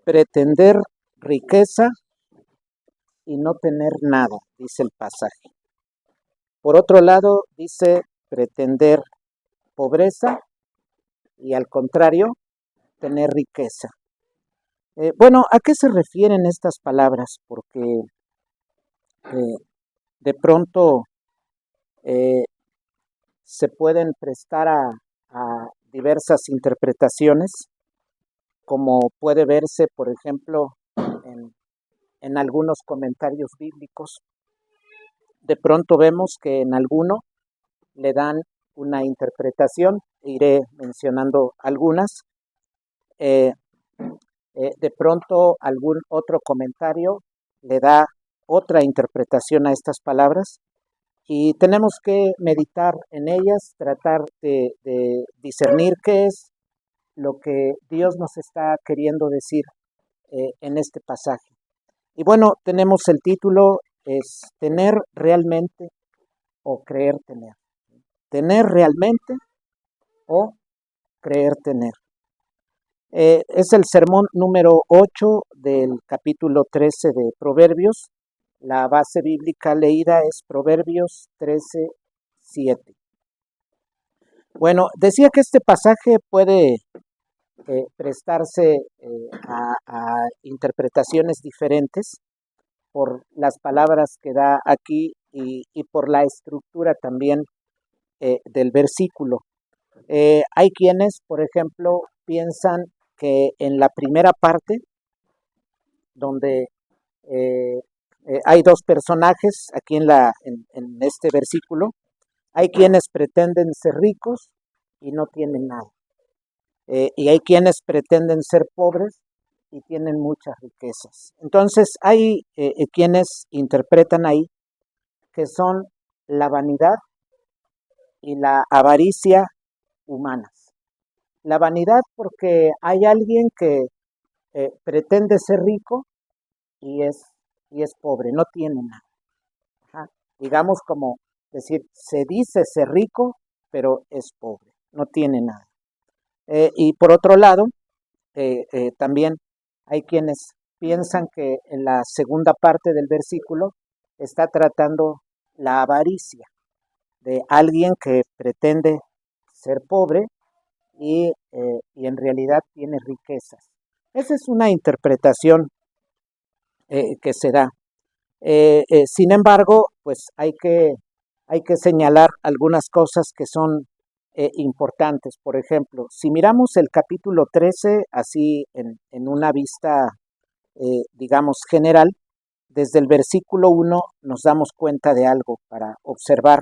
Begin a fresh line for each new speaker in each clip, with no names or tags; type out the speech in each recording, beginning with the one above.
pretender riqueza y no tener nada, dice el pasaje. Por otro lado, dice pretender pobreza y al contrario, tener riqueza. Bueno, ¿a qué se refieren estas palabras? Porque de pronto eh, se pueden prestar a diversas interpretaciones, como puede verse, por ejemplo, en algunos comentarios bíblicos. De pronto vemos que en alguno le dan una interpretación, iré mencionando algunas. De pronto algún otro comentario le da otra interpretación a estas palabras y tenemos que meditar en ellas, tratar de discernir qué es lo que Dios nos está queriendo decir en este pasaje. Y bueno, tenemos el título, es tener realmente o creer tener. Tener realmente o creer tener. Es el sermón número 8 del capítulo 13 de Proverbios. La base bíblica leída es Proverbios 13, 7. Bueno, decía que este pasaje puede prestarse a interpretaciones diferentes por las palabras que da aquí y por la estructura también del versículo. Hay quienes, por ejemplo, piensan que en la primera parte, donde hay dos personajes aquí en este versículo, hay quienes pretenden ser ricos y no tienen nada. Y hay quienes pretenden ser pobres y tienen muchas riquezas. Entonces hay quienes interpretan ahí que son la vanidad y la avaricia humanas. La vanidad porque hay alguien que pretende ser rico y es pobre, no tiene nada. Ajá. Digamos como decir, se dice ser rico, pero es pobre, no tiene nada. Y por otro lado, también hay quienes piensan que en la segunda parte del versículo está tratando la avaricia de alguien que pretende ser pobre y en realidad tiene riquezas. Esa es una interpretación que se da. Sin embargo, pues hay que señalar algunas cosas que son importantes. Por ejemplo, si miramos el capítulo 13 así en una vista, digamos, general, desde el versículo 1 nos damos cuenta de algo para observar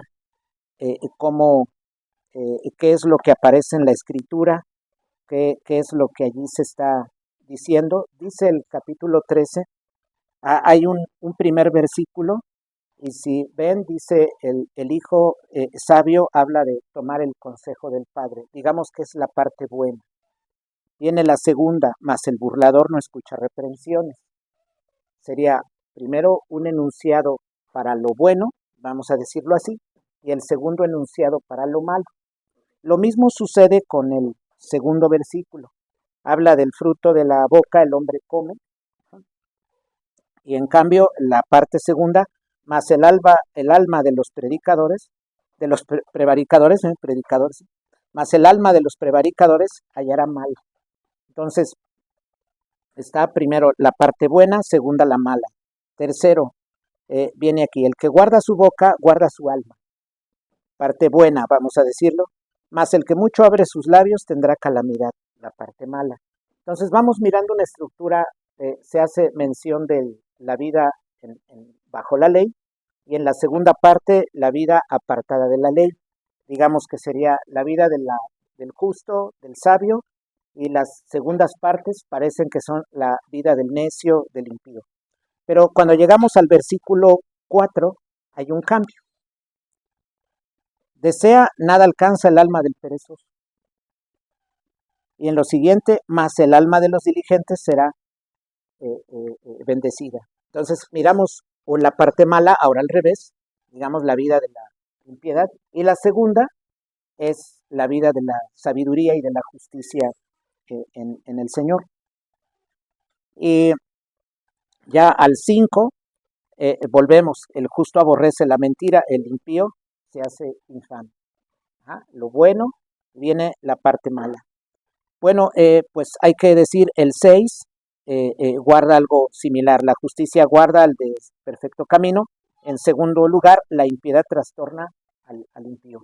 cómo, qué es lo que aparece en la escritura, qué es lo que allí se está diciendo. Dice el capítulo 13, hay un primer versículo y si ven, dice el hijo sabio habla de tomar el consejo del padre. Digamos que es la parte buena. Viene la segunda, mas el burlador no escucha reprensiones. Sería primero un enunciado para lo bueno, vamos a decirlo así, y el segundo enunciado para lo malo. Lo mismo sucede con el segundo versículo. Habla del fruto de la boca el hombre come, y en cambio la parte segunda, más el alma de los predicadores, de los prevaricadores, predicadores, más el alma de los prevaricadores hallará mal. Entonces, está primero la parte buena, segunda la mala. Tercero, viene aquí, el que guarda su boca, guarda su alma. Parte buena, vamos a decirlo, más el que mucho abre sus labios tendrá calamidad, la parte mala. Entonces vamos mirando una estructura, se hace mención de la vida bajo la ley y en la segunda parte la vida apartada de la ley. Digamos que sería la vida del justo, del sabio, y las segundas partes parecen que son la vida del necio, del impío. Pero cuando llegamos al versículo 4 hay un cambio. Desea, nada alcanza el alma del perezoso. Y en lo siguiente, más el alma de los diligentes será bendecida. Entonces miramos o la parte mala, ahora al revés, digamos la vida de la impiedad, y la segunda es la vida de la sabiduría y de la justicia en el Señor. Y ya al 5 volvemos, el justo aborrece la mentira, el impío se hace infame. Ajá, lo bueno, viene la parte mala. Bueno, pues hay que decir el 6 guarda algo similar. La justicia guarda al de perfecto camino. En segundo lugar, la impiedad trastorna al impío.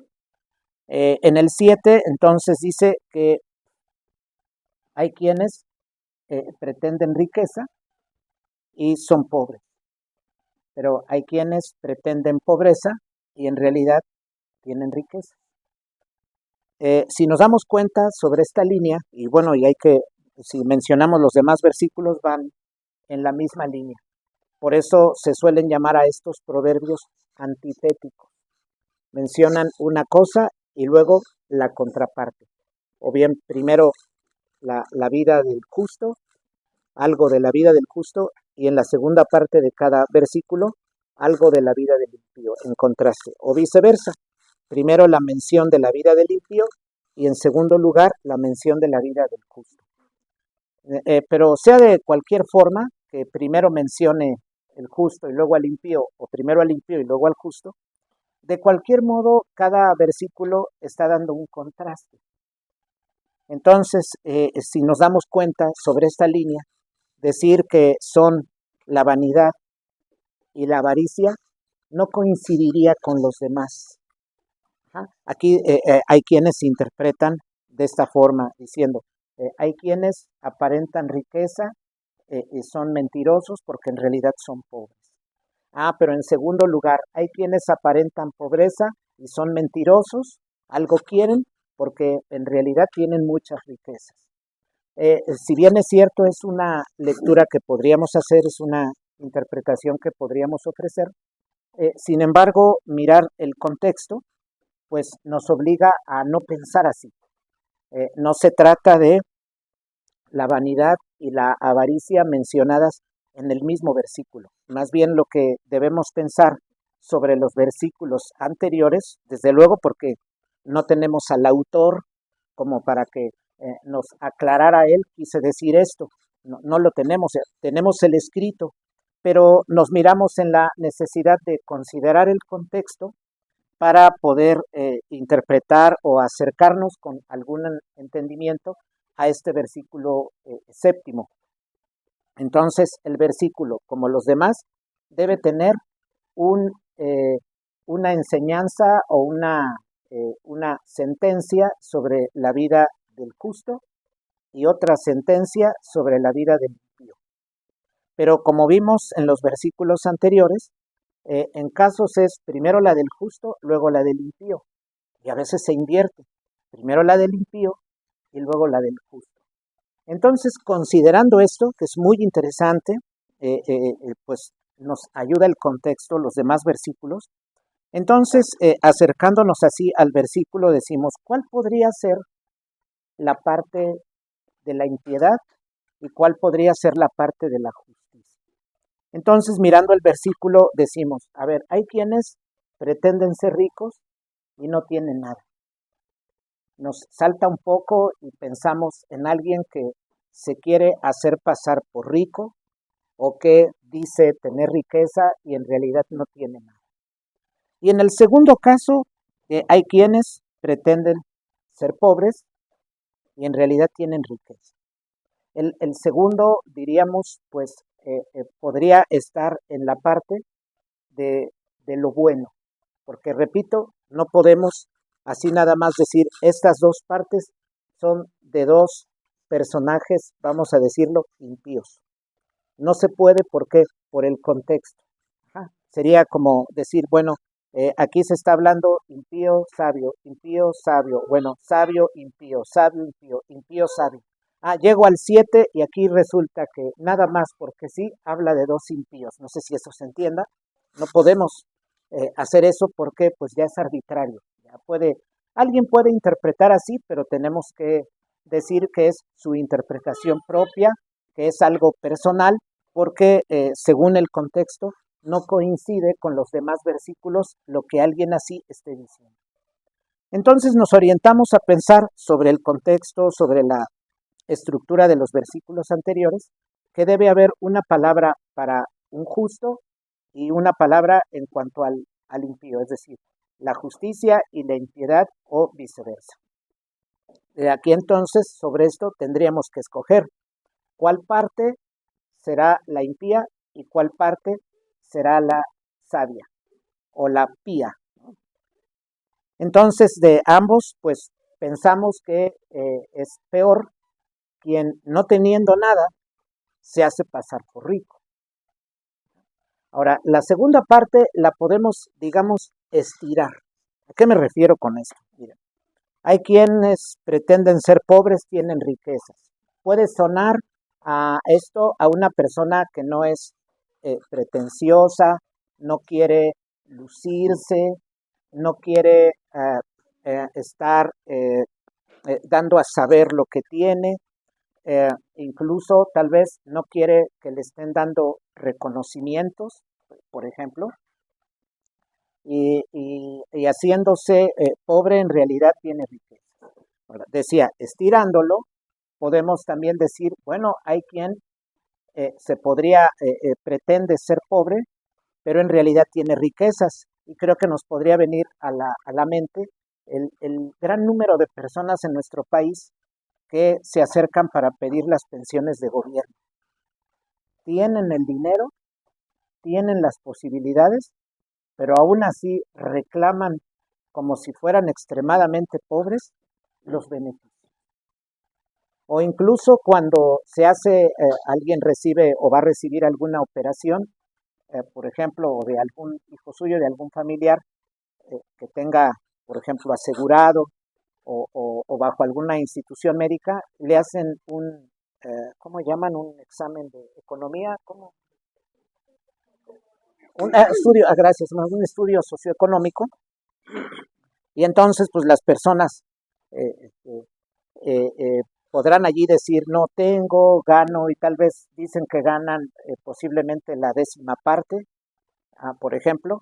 En el 7, entonces dice que hay quienes pretenden riqueza y son pobres, pero hay quienes pretenden pobreza y en realidad tienen riqueza. Si nos damos cuenta sobre esta línea, y bueno, y hay que, si mencionamos los demás versículos, van en la misma línea. Por eso se suelen llamar a estos proverbios antitéticos. Mencionan una cosa y luego la contraparte. O bien primero la vida del justo, algo de la vida del justo, y en la segunda parte de cada versículo, algo de la vida del impío, en contraste. O viceversa. Primero la mención de la vida del impío y en segundo lugar la mención de la vida del justo. Pero sea de cualquier forma, que primero mencione el justo y luego al impío, o primero al impío y luego al justo, de cualquier modo cada versículo está dando un contraste. Entonces, si nos damos cuenta sobre esta línea, decir que son la vanidad y la avaricia no coincidiría con los demás. Aquí hay quienes interpretan de esta forma, diciendo, hay quienes aparentan riqueza y son mentirosos porque en realidad son pobres. Pero en segundo lugar, hay quienes aparentan pobreza y son mentirosos, algo quieren porque en realidad tienen muchas riquezas. Si bien es cierto, es una lectura que podríamos hacer, es una interpretación que podríamos ofrecer, sin embargo, mirar el contexto, pues nos obliga a no pensar así. No se trata de la vanidad y la avaricia mencionadas en el mismo versículo. Más bien lo que debemos pensar sobre los versículos anteriores, desde luego porque no tenemos al autor como para que nos aclarara él, quise decir esto, no lo tenemos, tenemos el escrito, pero nos miramos en la necesidad de considerar el contexto para poder interpretar o acercarnos con algún entendimiento a este versículo séptimo. Entonces, el versículo, como los demás, debe tener un, una enseñanza o una sentencia sobre la vida del justo y otra sentencia sobre la vida del impío. Pero como vimos en los versículos anteriores, en casos es primero la del justo, luego la del impío. Y a veces se invierte. Primero la del impío y luego la del justo. Entonces, considerando esto, que es muy interesante, pues nos ayuda el contexto, los demás versículos. Entonces, acercándonos así al versículo, decimos, ¿cuál podría ser la parte de la impiedad y cuál podría ser la parte de la justicia? Entonces, mirando el versículo, decimos, a ver, hay quienes pretenden ser ricos y no tienen nada. Nos salta un poco y pensamos en alguien que se quiere hacer pasar por rico o que dice tener riqueza y en realidad no tiene nada. Y en el segundo caso, hay quienes pretenden ser pobres y en realidad tienen riqueza. El segundo, diríamos, pues podría estar en la parte de lo bueno, porque repito, no podemos así nada más decir estas dos partes son de dos personajes, vamos a decirlo, impíos. No se puede, ¿por qué? Por el contexto. Sería como decir, bueno, aquí se está hablando impío, sabio, bueno, sabio, impío, impío, sabio. Llego al 7 y aquí resulta que nada más porque sí habla de dos impíos. No sé si eso se entienda. No podemos hacer eso porque pues ya es arbitrario. Alguien puede interpretar así, pero tenemos que decir que es su interpretación propia, que es algo personal, porque según el contexto no coincide con los demás versículos lo que alguien así esté diciendo. Entonces nos orientamos a pensar sobre el contexto, sobre la estructura de los versículos anteriores que debe haber una palabra para un justo y una palabra en cuanto al impío, es decir, la justicia y la impiedad o viceversa. De aquí entonces, sobre esto tendríamos que escoger cuál parte será la impía y cuál parte será la sabia o la pía. Entonces, de ambos, pues pensamos que es peor quien no teniendo nada se hace pasar por rico. Ahora, la segunda parte la podemos, digamos, estirar. ¿A qué me refiero con esto? Miren, hay quienes pretenden ser pobres, tienen riquezas. Puede sonar a esto a una persona que no es pretenciosa, no quiere lucirse, no quiere estar dando a saber lo que tiene, incluso tal vez no quiere que le estén dando reconocimientos, por ejemplo, y haciéndose pobre en realidad tiene riqueza. Ahora, decía, estirándolo, podemos también decir, bueno, hay quien se podría, pretende ser pobre, pero en realidad tiene riquezas. Y creo que nos podría venir a la mente el gran número de personas en nuestro país que se acercan para pedir las pensiones de gobierno. Tienen el dinero, tienen las posibilidades, pero aún así reclaman como si fueran extremadamente pobres los beneficios. O incluso cuando se hace, alguien recibe o va a recibir alguna operación, por ejemplo, o de algún hijo suyo, de algún familiar que tenga, por ejemplo, asegurado o bajo alguna institución médica, le hacen ¿cómo llaman? Un examen de economía, ¿cómo? Un estudio, gracias, un estudio socioeconómico, y entonces pues las personas eh, eh, podrán allí decir no tengo, gano, y tal vez dicen que ganan posiblemente la 10ª parte, por ejemplo,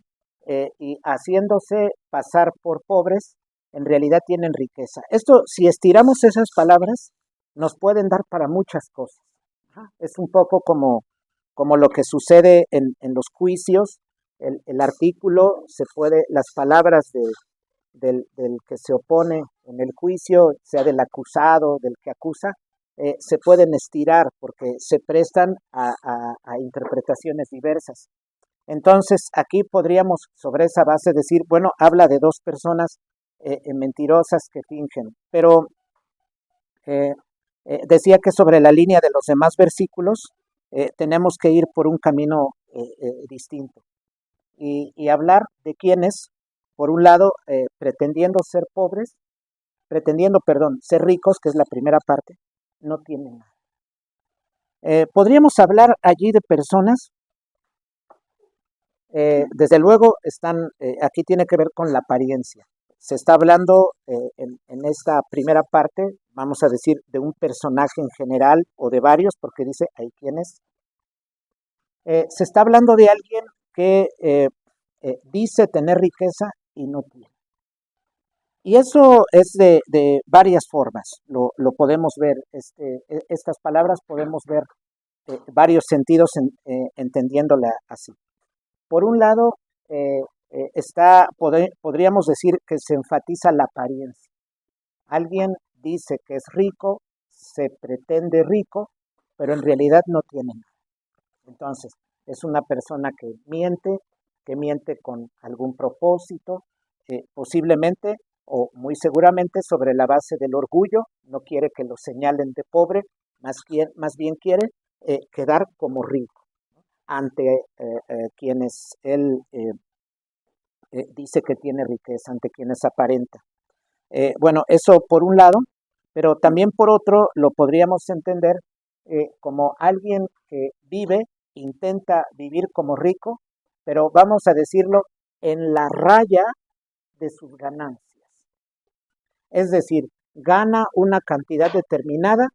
y haciéndose pasar por pobres, en realidad tienen riqueza. Esto, si estiramos esas palabras, nos pueden dar para muchas cosas. Es un poco como lo que sucede en los juicios. El artículo se puede, las palabras del que se opone en el juicio, sea del acusado, del que acusa, se pueden estirar porque se prestan a interpretaciones diversas. Entonces, aquí podríamos sobre esa base decir, bueno, habla de dos personas mentirosas que fingen, pero eh, decía que sobre la línea de los demás versículos tenemos que ir por un camino distinto y hablar de quienes, por un lado, pretendiendo, perdón, ser ricos, que es la primera parte, no tienen nada. Podríamos hablar allí de personas, desde luego, aquí tiene que ver con la apariencia. Se está hablando en esta primera parte, vamos a decir, de un personaje en general o de varios, porque dice, hay quienes. Se está hablando de alguien que dice tener riqueza y no tiene. Y eso es de varias formas, lo podemos ver, estas palabras podemos ver varios sentidos entendiéndola así. Por un lado, podríamos decir que se enfatiza la apariencia. Alguien dice que es rico, se pretende rico, pero en realidad no tiene nada. Entonces, es una persona que miente con algún propósito, posiblemente o muy seguramente sobre la base del orgullo, no quiere que lo señalen de pobre, más bien quiere quedar como rico ante quienes él dice que tiene riqueza, ante quienes aparenta. Bueno, eso por un lado, pero también por otro lo podríamos entender como alguien que intenta vivir como rico, pero vamos a decirlo, en la raya de sus ganancias. Es decir, gana una cantidad determinada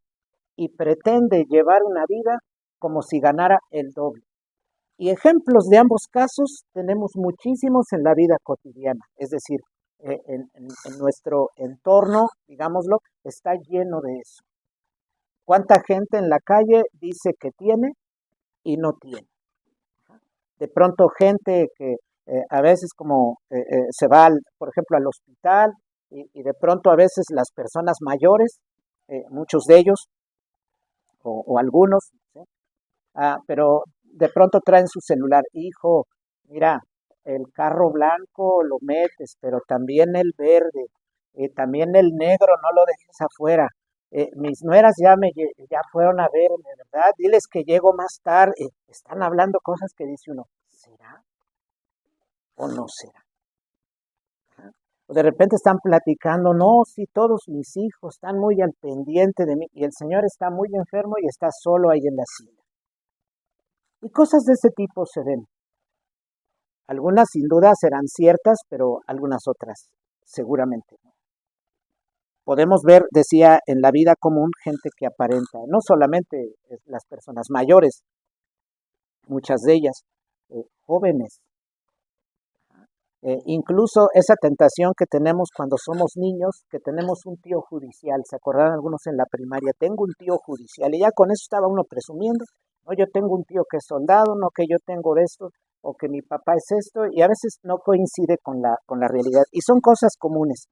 y pretende llevar una vida como si ganara el doble. Y ejemplos de ambos casos tenemos muchísimos en la vida cotidiana, es decir, en nuestro entorno, digámoslo, está lleno de eso. ¿Cuánta gente en la calle dice que tiene y no tiene? De pronto gente que a veces como se va, por ejemplo, al hospital y de pronto a veces las personas mayores, muchos de ellos o algunos, ¿sí? Pero de pronto traen su celular, hijo, mira, el carro blanco lo metes, pero también el verde, también el negro no lo dejes afuera. Mis nueras ya fueron a verme, ¿verdad? Diles que llego más tarde. Están hablando cosas que dice uno, ¿será o no será? O de repente están platicando, no, sí, todos mis hijos están muy al pendiente de mí y el señor está muy enfermo y está solo ahí en la silla. Y cosas de ese tipo se ven. Algunas sin duda serán ciertas, pero algunas otras seguramente no. Podemos ver, decía, en la vida común gente que aparenta, no solamente las personas mayores, muchas de ellas, jóvenes, incluso esa tentación que tenemos cuando somos niños, que tenemos un tío judicial, ¿se acordaron algunos en la primaria? Tengo un tío judicial y ya con eso estaba uno presumiendo, no, yo tengo un tío que es soldado, no que yo tengo esto, o que mi papá es esto, y a veces no coincide con la realidad, y son cosas comunes.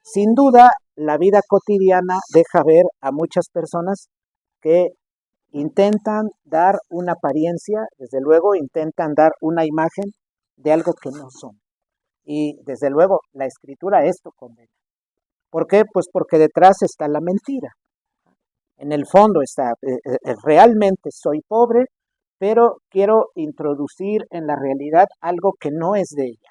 Sin duda, la vida cotidiana deja ver a muchas personas que intentan dar una apariencia, desde luego intentan dar una imagen de algo que no son. Y desde luego la escritura esto condena. ¿Por qué? Pues porque detrás está la mentira. En el fondo está, realmente soy pobre, pero quiero introducir en la realidad algo que no es de ella.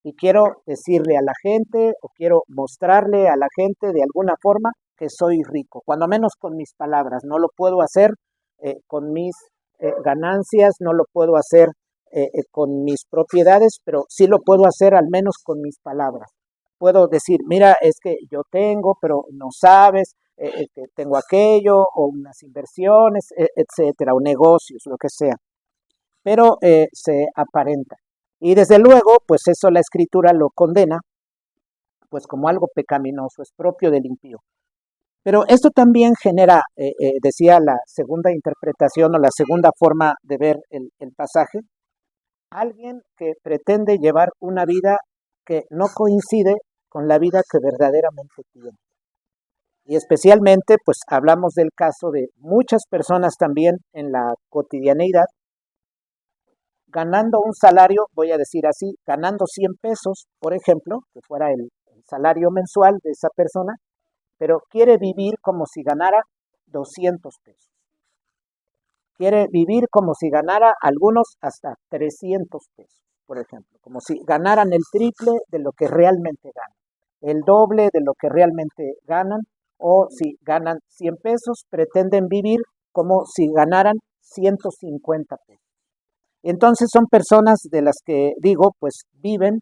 Y quiero decirle a la gente o quiero mostrarle a la gente de alguna forma que soy rico, cuando menos con mis palabras. No lo puedo hacer con mis ganancias, no lo puedo hacer con mis propiedades, pero sí lo puedo hacer al menos con mis palabras. Puedo decir, mira, es que yo tengo, pero no sabes, que tengo aquello, o unas inversiones, etcétera, o negocios, lo que sea. Pero se aparenta. Y desde luego, pues eso la escritura lo condena, pues como algo pecaminoso, es propio del impío. Pero esto también genera, decía la segunda interpretación o la segunda forma de ver el pasaje, alguien que pretende llevar una vida que no coincide con la vida que verdaderamente tiene. Y especialmente, pues hablamos del caso de muchas personas también en la cotidianeidad, ganando un salario, voy a decir así, ganando 100 pesos, por ejemplo, que fuera el salario mensual de esa persona, pero quiere vivir como si ganara 200 pesos. Quiere vivir como si ganara algunos hasta 300 pesos, por ejemplo, como si ganaran el triple de lo que realmente ganan, el doble de lo que realmente ganan, o si ganan 100 pesos, pretenden vivir como si ganaran 150 pesos. Entonces son personas de las que digo, pues viven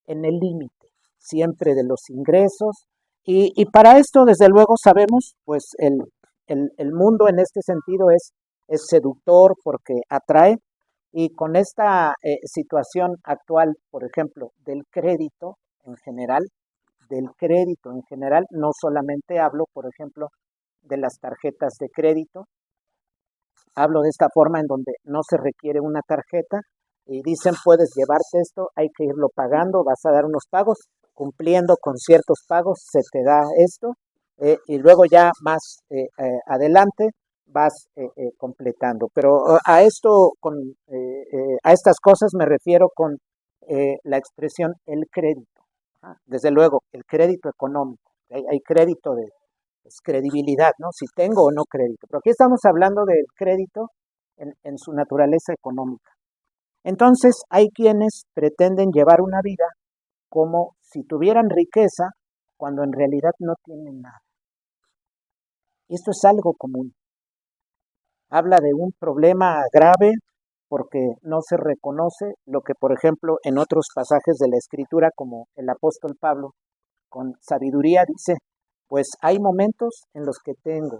en el límite siempre de los ingresos y para esto desde luego sabemos, pues el mundo en este sentido es seductor porque atrae y con esta situación actual, por ejemplo, del crédito en general, no solamente hablo, por ejemplo, de las tarjetas de crédito, hablo de esta forma en donde no se requiere una tarjeta y dicen puedes llevarte esto, hay que irlo pagando, vas a dar unos pagos, cumpliendo con ciertos pagos se te da esto y luego ya más adelante vas completando. Pero a esto, a estas cosas me refiero con la expresión el crédito. Desde luego, el crédito económico. Hay crédito de es credibilidad, ¿no? Si tengo o no crédito. Pero aquí estamos hablando del crédito en su naturaleza económica. Entonces, hay quienes pretenden llevar una vida como si tuvieran riqueza cuando en realidad no tienen nada. Y esto es algo común. Habla de un problema grave porque no se reconoce lo que, por ejemplo, en otros pasajes de la Escritura, como el apóstol Pablo, con sabiduría dice, pues hay momentos en los que tengo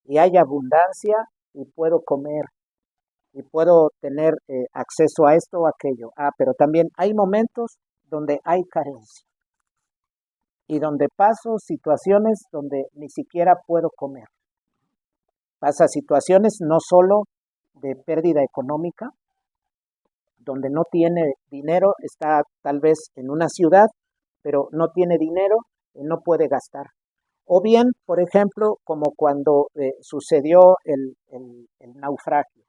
y hay abundancia y puedo comer y puedo tener acceso a esto o aquello. Pero también hay momentos donde hay carencia y donde paso situaciones donde ni siquiera puedo comer. pasa situaciones no solo de pérdida económica, donde no tiene dinero, está tal vez en una ciudad, pero no tiene dinero y no puede gastar. O bien, por ejemplo, como cuando sucedió el naufragio.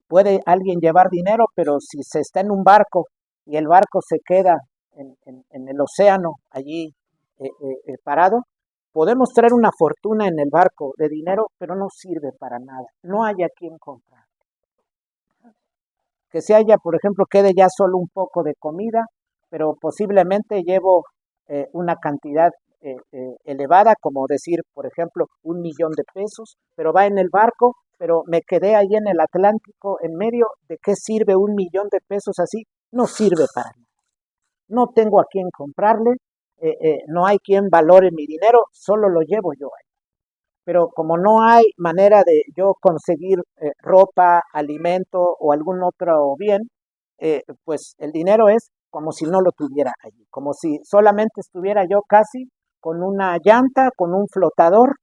Puede alguien llevar dinero, pero si se está en un barco y el barco se queda en el océano allí parado, podemos traer una fortuna en el barco de dinero, pero no sirve para nada. No hay a quien comprar. Que se haya, por ejemplo, quede ya solo un poco de comida, pero posiblemente llevo una cantidad elevada, como decir, por ejemplo, 1 millón de pesos, pero va en el barco, pero me quedé ahí en el Atlántico, en medio. ¿De qué sirve 1 millón de pesos así? No sirve para nada. No tengo a quien comprarle, no hay quien valore mi dinero, solo lo llevo yo ahí. Pero como no hay manera de yo conseguir ropa, alimento o algún otro bien, pues el dinero es como si no lo tuviera allí, como si solamente estuviera yo casi con una llanta, con un flotador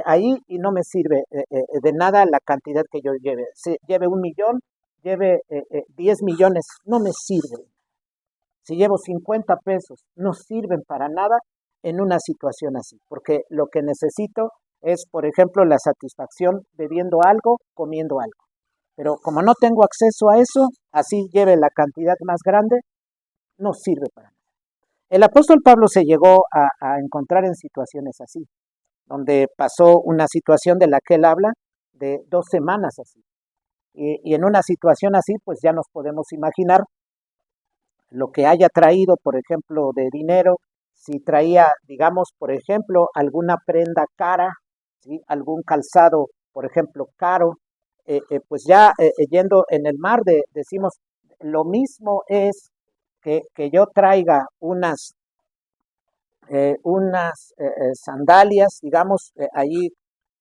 ahí, y no me sirve de nada la cantidad que yo lleve. Si lleve 1 millón, lleve 10 millones, no me sirve. Si llevo 50 pesos, no sirven para nada en una situación así, porque lo que necesito es, por ejemplo, la satisfacción bebiendo algo, comiendo algo. Pero como no tengo acceso a eso, así lleve la cantidad más grande, no sirve para nada. El apóstol Pablo se llegó a encontrar en situaciones así, donde pasó una situación de la que él habla de 2 semanas así. Y en una situación así, pues ya nos podemos imaginar lo que haya traído, por ejemplo, de dinero, si traía, digamos, por ejemplo, alguna prenda cara, ¿sí? Algún calzado, por ejemplo, caro, pues ya yendo en el mar decimos, lo mismo es que yo traiga unas sandalias, digamos, ahí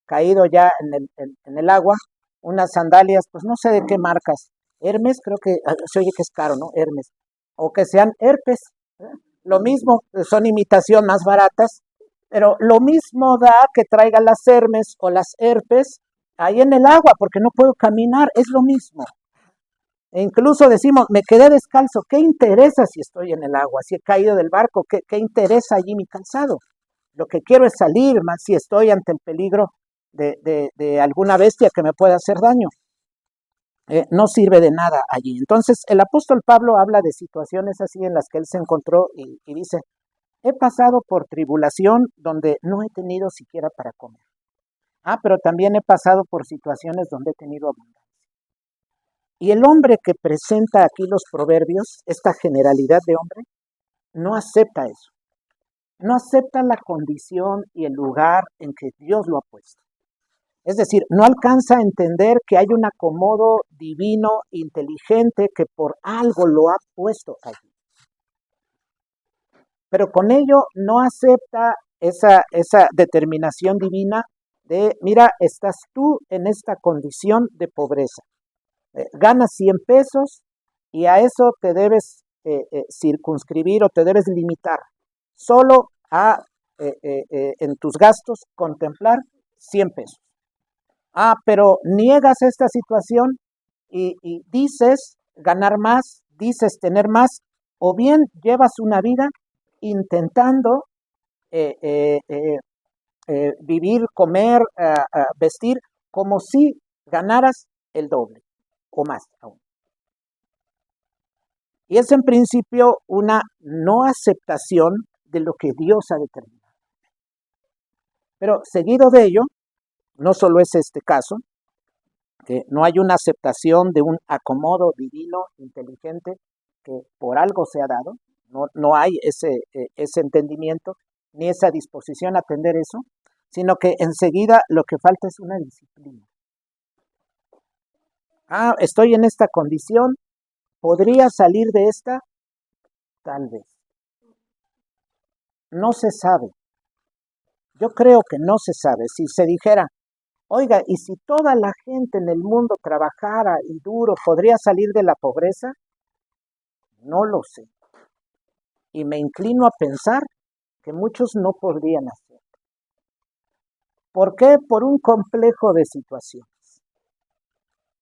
caído ya en el agua, unas sandalias, pues no sé de qué marcas, Hermes, creo que se oye que es caro, ¿no? Hermes, o que sean herpes, ¿eh? Lo mismo, son imitación más baratas, pero lo mismo da que traiga las Hermes o las herpes ahí en el agua, porque no puedo caminar, es lo mismo. E incluso decimos, me quedé descalzo, ¿qué interesa si estoy en el agua? Si he caído del barco, ¿qué interesa allí mi calzado? Lo que quiero es salir, más si estoy ante el peligro de alguna bestia que me pueda hacer daño. No sirve de nada allí. Entonces, el apóstol Pablo habla de situaciones así en las que él se encontró y dice, he pasado por tribulación donde no he tenido siquiera para comer. Pero también he pasado por situaciones donde he tenido abundancia. Y el hombre que presenta aquí los proverbios, esta generalidad de hombre, no acepta eso. No acepta la condición y el lugar en que Dios lo ha puesto. Es decir, no alcanza a entender que hay un acomodo divino, inteligente, que por algo lo ha puesto allí. Pero con ello no acepta esa determinación divina de, mira, estás tú en esta condición de pobreza. Ganas 100 pesos y a eso te debes circunscribir o te debes limitar solo a en tus gastos contemplar 100 pesos. Pero niegas esta situación y dices ganar más, dices tener más, o bien llevas una vida intentando eh, eh, eh, vivir, comer, vestir, como si ganaras el doble o más aún. Y es en principio una no aceptación de lo que Dios ha determinado. Pero seguido de ello, no solo es este caso, que no hay una aceptación de un acomodo divino, inteligente, que por algo se ha dado, no hay ese entendimiento ni esa disposición a atender eso, sino que enseguida lo que falta es una disciplina. Estoy en esta condición, ¿podría salir de esta? Tal vez. No se sabe. Yo creo que no se sabe. Si se dijera, oiga, ¿y si toda la gente en el mundo trabajara y duro, podría salir de la pobreza? No lo sé. Y me inclino a pensar que muchos no podrían hacerlo. ¿Por qué? Por un complejo de situaciones.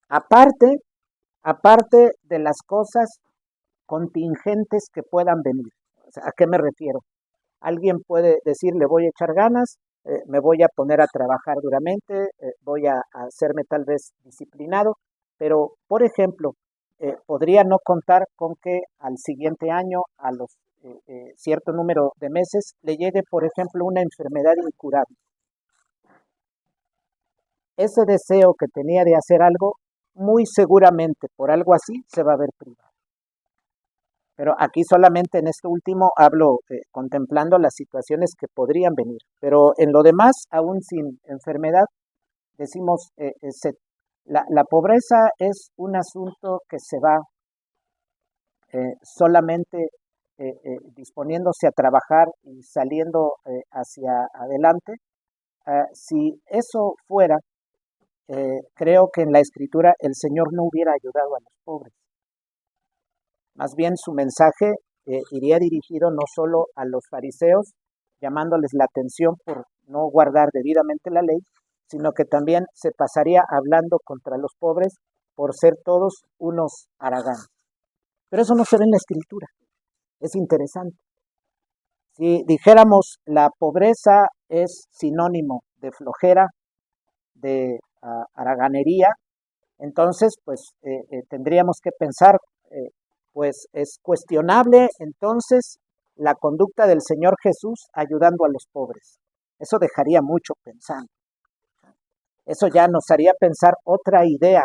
Aparte de las cosas contingentes que puedan venir. O sea, ¿a qué me refiero? Alguien puede decir, le voy a echar ganas, me voy a poner a trabajar duramente, voy a hacerme tal vez disciplinado, pero, por ejemplo, podría no contar con que al siguiente año, a los cierto número de meses, le llegue, por ejemplo, una enfermedad incurable. Ese deseo que tenía de hacer algo, muy seguramente por algo así se va a ver privado. Pero aquí solamente en esto último hablo contemplando las situaciones que podrían venir. Pero en lo demás, aún sin enfermedad, decimos, la pobreza es un asunto que se va solamente disponiéndose a trabajar y saliendo hacia adelante. Si eso fuera, creo que en la escritura el Señor no hubiera ayudado a los pobres. Más bien su mensaje iría dirigido no solo a los fariseos, llamándoles la atención por no guardar debidamente la ley, sino que también se pasaría hablando contra los pobres por ser todos unos haraganes. Pero eso no se ve en la escritura. Es interesante. Si dijéramos la pobreza es sinónimo de flojera, de haraganería, entonces pues tendríamos que pensar, pues es cuestionable entonces la conducta del Señor Jesús ayudando a los pobres. Eso dejaría mucho pensando. Eso ya nos haría pensar otra idea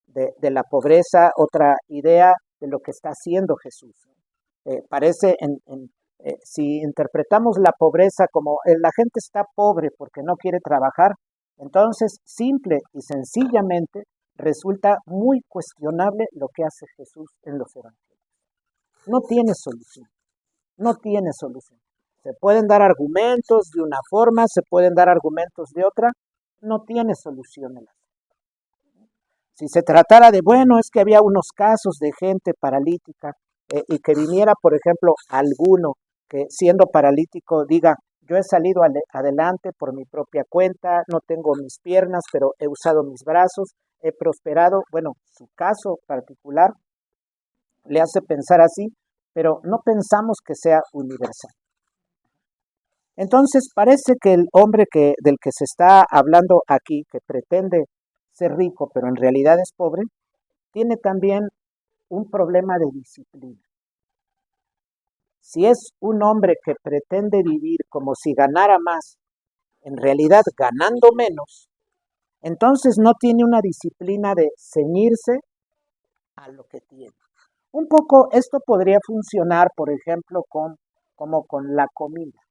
de la pobreza, otra idea de lo que está haciendo Jesús. Parece, si interpretamos la pobreza como la gente está pobre porque no quiere trabajar, entonces simple y sencillamente resulta muy cuestionable lo que hace Jesús en los evangelios. No tiene solución, no tiene solución. Se pueden dar argumentos de una forma, se pueden dar argumentos de otra, no tiene solución. Si se tratara de, bueno, es que había unos casos de gente paralítica y que viniera, por ejemplo, alguno que siendo paralítico diga, yo he salido adelante por mi propia cuenta, no tengo mis piernas, pero he usado mis brazos, he prosperado. Bueno, su caso particular le hace pensar así, pero no pensamos que sea universal. Entonces parece que el hombre del que se está hablando aquí, que pretende ser rico, pero en realidad es pobre, tiene también un problema de disciplina. Si es un hombre que pretende vivir como si ganara más, en realidad ganando menos, entonces no tiene una disciplina de ceñirse a lo que tiene. Un poco esto podría funcionar, por ejemplo, como con la comida.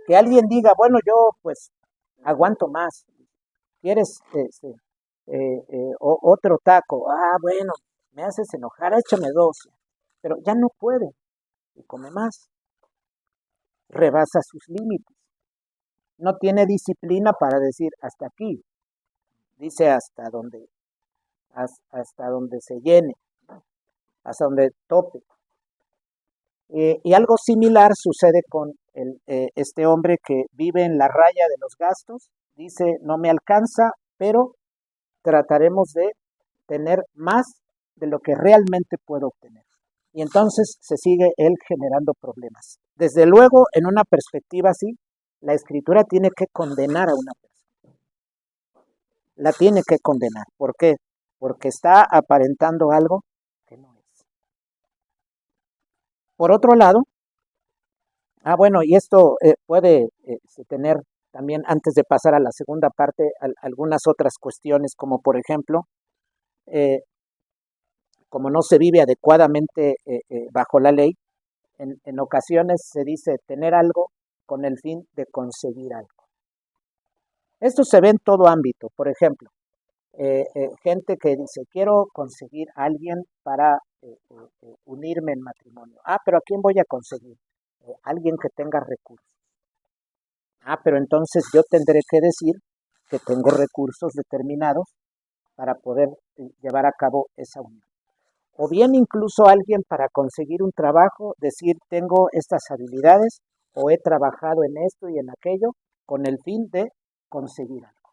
Que alguien diga, bueno, yo pues aguanto más. ¿Quieres otro taco? Ah, bueno, me haces enojar, échame dos. Pero ya no puede y come más. Rebasa sus límites. No tiene disciplina para decir hasta aquí. Dice hasta donde se llene, hasta donde tope. Y algo similar sucede con este hombre que vive en la raya de los gastos. Dice, no me alcanza, pero trataremos de tener más de lo que realmente puedo obtener. Y entonces se sigue él generando problemas. Desde luego, en una perspectiva así, la escritura tiene que condenar a una persona. La tiene que condenar. ¿Por qué? Porque está aparentando algo que no es. Por otro lado, bueno, y esto puede tener también, antes de pasar a la segunda parte, algunas otras cuestiones, como por ejemplo, como no se vive adecuadamente bajo la ley, en ocasiones se dice tener algo con el fin de conseguir algo. Esto se ve en todo ámbito. Por ejemplo, gente que dice, quiero conseguir a alguien para unirme en matrimonio. Pero ¿a quién voy a conseguir? Alguien que tenga recursos. Pero entonces yo tendré que decir que tengo recursos determinados para poder llevar a cabo esa unión. O bien incluso alguien para conseguir un trabajo, decir tengo estas habilidades o he trabajado en esto y en aquello, con el fin de conseguir algo.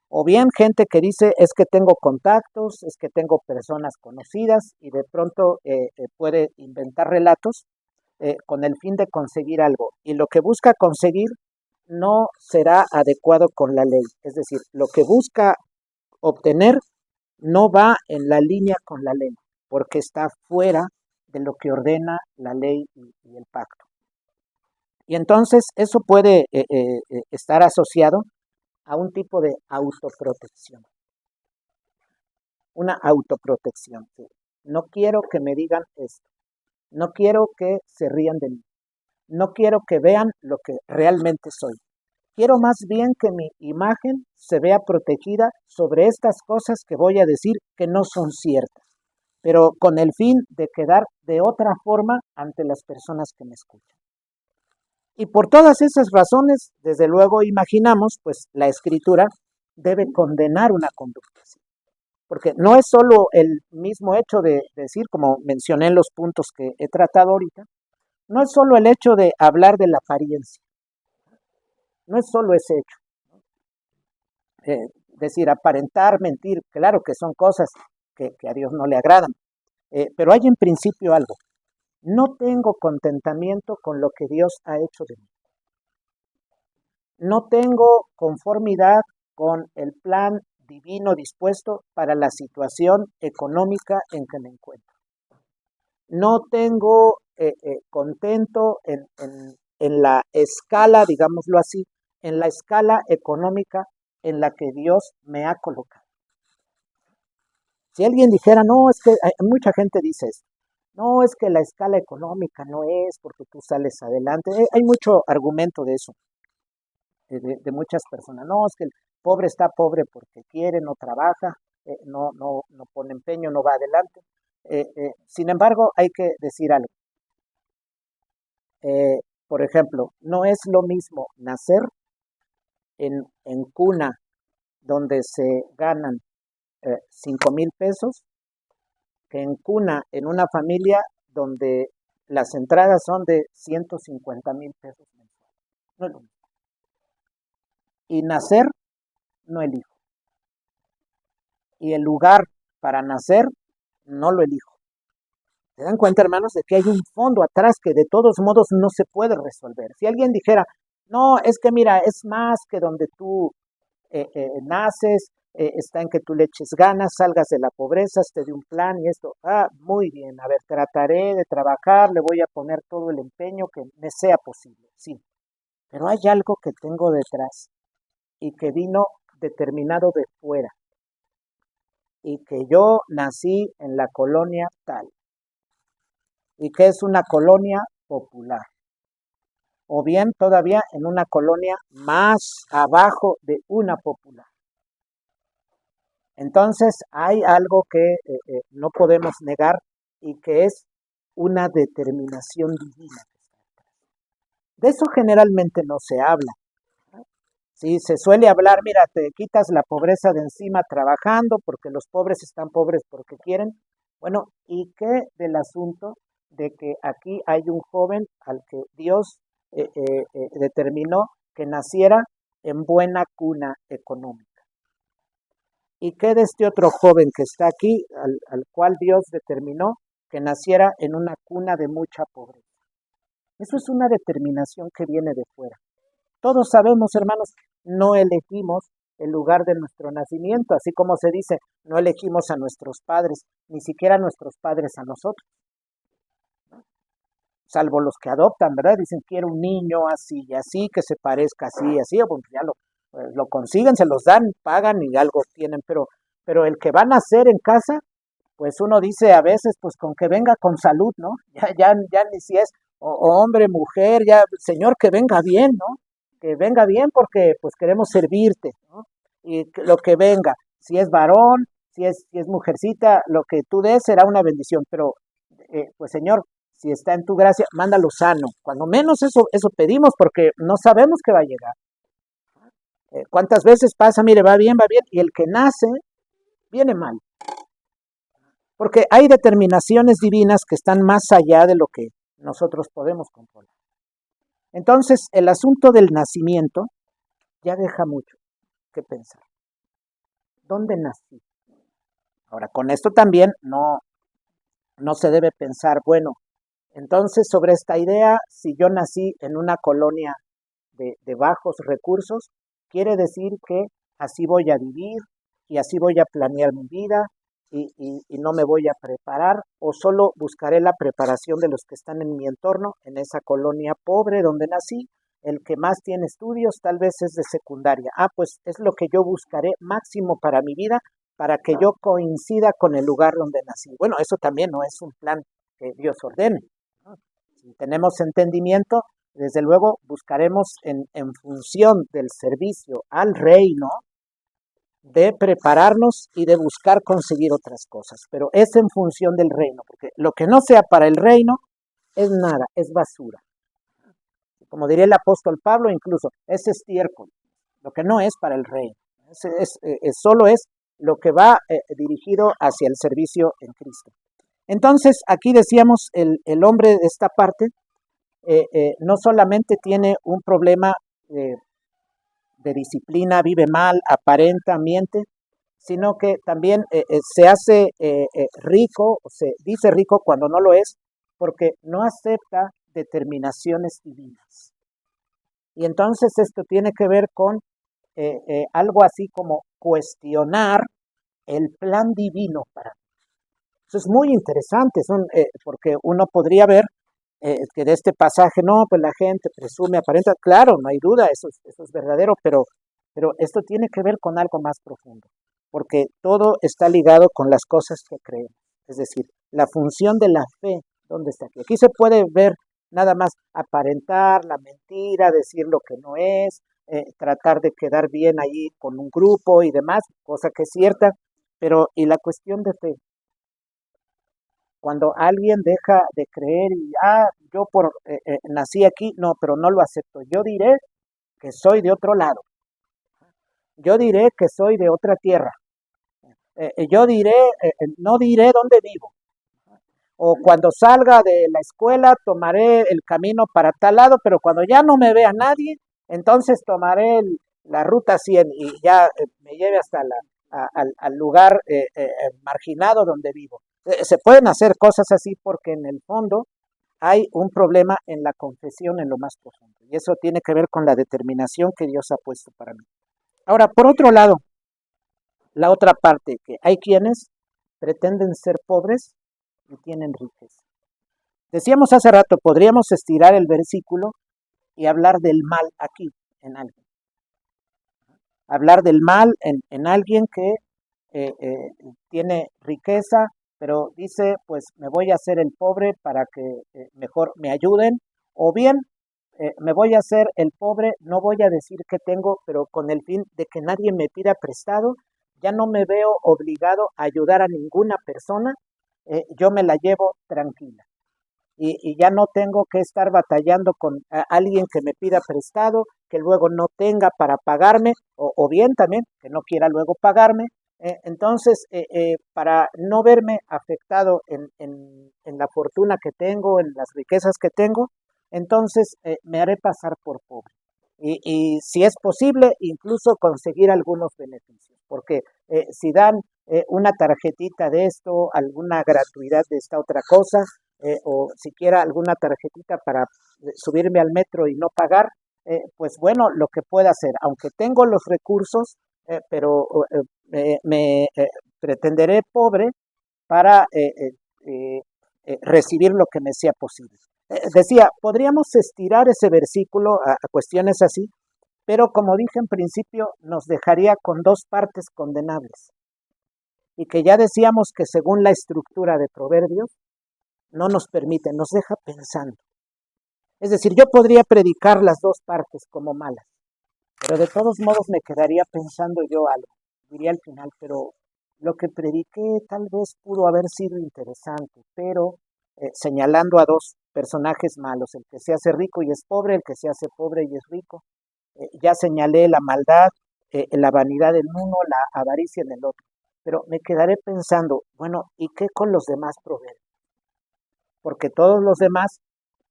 O bien gente que dice es que tengo contactos, es que tengo personas conocidas y de pronto puede inventar relatos con el fin de conseguir algo. Y lo que busca conseguir no será adecuado con la ley. Es decir, lo que busca obtener no va en la línea con la ley, porque está fuera de lo que ordena la ley y el pacto. Y entonces eso puede estar asociado a un tipo de autoprotección. Una autoprotección. ¿Sí? No quiero que me digan esto. No quiero que se rían de mí. No quiero que vean lo que realmente soy. Quiero más bien que mi imagen se vea protegida sobre estas cosas que voy a decir que no son ciertas, pero con el fin de quedar de otra forma ante las personas que me escuchan. Y por todas esas razones, desde luego imaginamos, pues la escritura debe condenar una conducta así. Porque no es solo el mismo hecho de decir, como mencioné en los puntos que he tratado ahorita, no es solo el hecho de hablar de la apariencia, no es solo ese hecho. Decir, aparentar, mentir, claro que son cosas que a Dios no le agradan, pero hay en principio algo. No tengo contentamiento con lo que Dios ha hecho de mí. No tengo conformidad con el plan divino dispuesto para la situación económica en que me encuentro. No tengo contento en la escala, digámoslo así, en la escala económica en la que Dios me ha colocado. Si alguien dijera, no, es que mucha gente dice esto, no, es que la escala económica no es porque tú sales adelante. Hay mucho argumento de eso, de muchas personas. No, es que el pobre está pobre porque quiere, no trabaja, no pone empeño, no va adelante. Sin embargo, hay que decir algo. Por ejemplo, no es lo mismo nacer en cuna donde se ganan 5,000 pesos que en cuna en una familia donde las entradas son de 150,000 pesos mensuales. No es lo mismo. Y nacer no elijo. Y el lugar para nacer no lo elijo. ¿Se dan cuenta, hermanos, de que hay un fondo atrás que de todos modos no se puede resolver? Si alguien dijera, no, es que mira, es más que donde tú naces, está en que tú le eches ganas, salgas de la pobreza, te dé un plan y esto. Ah, muy bien, a ver, trataré de trabajar, le voy a poner todo el empeño que me sea posible, sí. Pero hay algo que tengo detrás y que vino determinado de fuera y que yo nací en la colonia tal y que es una colonia popular o bien todavía en una colonia más abajo de una popular. Entonces hay algo que no podemos negar y que es una determinación divina. De eso generalmente no se habla. Sí, se suele hablar, mira, te quitas la pobreza de encima trabajando porque los pobres están pobres porque quieren. Bueno, ¿y qué del asunto de que aquí hay un joven al que Dios determinó que naciera en buena cuna económica? ¿Y qué de este otro joven que está aquí, al cual Dios determinó que naciera en una cuna de mucha pobreza? Eso es una determinación que viene de fuera. Todos sabemos, hermanos, no elegimos el lugar de nuestro nacimiento, así como se dice, no elegimos a nuestros padres, ni siquiera a nuestros padres a nosotros, salvo los que adoptan, ¿verdad? Dicen, quiero un niño así y así, que se parezca así y así, pues ya lo consiguen, se los dan, pagan y algo tienen, pero el que va a nacer en casa, pues uno dice a veces, pues con que venga con salud, ¿no? Ya ni si es o hombre, mujer, ya, Señor, que venga bien, ¿no? Que venga bien porque pues queremos servirte, ¿no? Y lo que venga, si es varón, si es mujercita, lo que tú des será una bendición, pero pues Señor, si está en tu gracia, mándalo sano. Cuando menos eso pedimos porque no sabemos qué va a llegar. ¿Cuántas veces pasa? Mire, va bien, y el que nace viene mal. Porque hay determinaciones divinas que están más allá de lo que nosotros podemos controlar. Entonces, el asunto del nacimiento ya deja mucho que pensar. ¿Dónde nací? Ahora, con esto también no se debe pensar, bueno, entonces sobre esta idea, si yo nací en una colonia de bajos recursos, quiere decir que así voy a vivir y así voy a planear mi vida y no me voy a preparar o solo buscaré la preparación de los que están en mi entorno, en esa colonia pobre donde nací. El que más tiene estudios tal vez es de secundaria. Ah, pues es lo que yo buscaré máximo para mi vida, para que yo coincida con el lugar donde nací. Bueno, eso también no es un plan que Dios ordene, ¿no? Si tenemos entendimiento, desde luego buscaremos en función del servicio al reino, de prepararnos y de buscar conseguir otras cosas, pero es en función del reino, porque lo que no sea para el reino es nada, es basura. Como diría el apóstol Pablo, incluso es estiércol, lo que no es para el reino. Solo es lo que va dirigido hacia el servicio en Cristo. Entonces, aquí decíamos, el hombre de esta parte no solamente tiene un problema de disciplina, vive mal, aparenta, miente, sino que también se hace rico, o se dice rico cuando no lo es, porque no acepta determinaciones divinas. Y entonces esto tiene que ver con algo así como cuestionar el plan divino para mí. Eso es muy interesante, porque uno podría ver que de este pasaje, no, pues la gente presume, aparenta, claro, no hay duda, eso es verdadero, pero esto tiene que ver con algo más profundo, porque todo está ligado con las cosas que creemos. Es decir, la función de la fe, ¿dónde está aquí? Aquí se puede ver nada más aparentar la mentira, decir lo que no es, tratar de quedar bien ahí con un grupo y demás, cosa que es cierta, pero ¿y la cuestión de fe? Cuando alguien deja de creer y, yo nací aquí, no, pero no lo acepto. Yo diré que soy de otro lado. Yo diré que soy de otra tierra. Yo diré, no diré dónde vivo. O cuando salga de la escuela tomaré el camino para tal lado, pero cuando ya no me vea nadie, entonces tomaré la ruta 100 y ya me lleve hasta al lugar marginado donde vivo. Se pueden hacer cosas así porque en el fondo hay un problema en la confesión en lo más profundo. Y eso tiene que ver con la determinación que Dios ha puesto para mí. Ahora, por otro lado, la otra parte, que hay quienes pretenden ser pobres y tienen riqueza. Decíamos hace rato, podríamos estirar el versículo y hablar del mal aquí, en alguien. Hablar del mal en alguien que tiene riqueza, pero dice, pues me voy a hacer el pobre para que mejor me ayuden, o bien me voy a hacer el pobre, no voy a decir que tengo, pero con el fin de que nadie me pida prestado, ya no me veo obligado a ayudar a ninguna persona, yo me la llevo tranquila. Y ya no tengo que estar batallando con alguien que me pida prestado, que luego no tenga para pagarme, o bien también que no quiera luego pagarme. Entonces, para no verme afectado en la fortuna que tengo, en las riquezas que tengo, entonces me haré pasar por pobre. Y si es posible, incluso conseguir algunos beneficios, porque si dan una tarjetita de esto, alguna gratuidad de esta otra cosa, o siquiera alguna tarjetita para subirme al metro y no pagar, pues bueno, lo que pueda hacer, aunque tengo los recursos, pero me pretenderé pobre para recibir lo que me sea posible. Decía, podríamos estirar ese versículo a cuestiones así, pero como dije en principio, nos dejaría con dos partes condenables. Y que ya decíamos que según la estructura de Proverbios, no nos permite, nos deja pensando. Es decir, yo podría predicar las dos partes como malas, pero de todos modos me quedaría pensando yo algo. Diría al final, pero lo que prediqué tal vez pudo haber sido interesante, pero señalando a dos personajes malos, el que se hace rico y es pobre, el que se hace pobre y es rico. Ya señalé la maldad, la vanidad en uno, la avaricia en el otro. Pero me quedaré pensando, bueno, ¿y qué con los demás proverbios? Porque todos los demás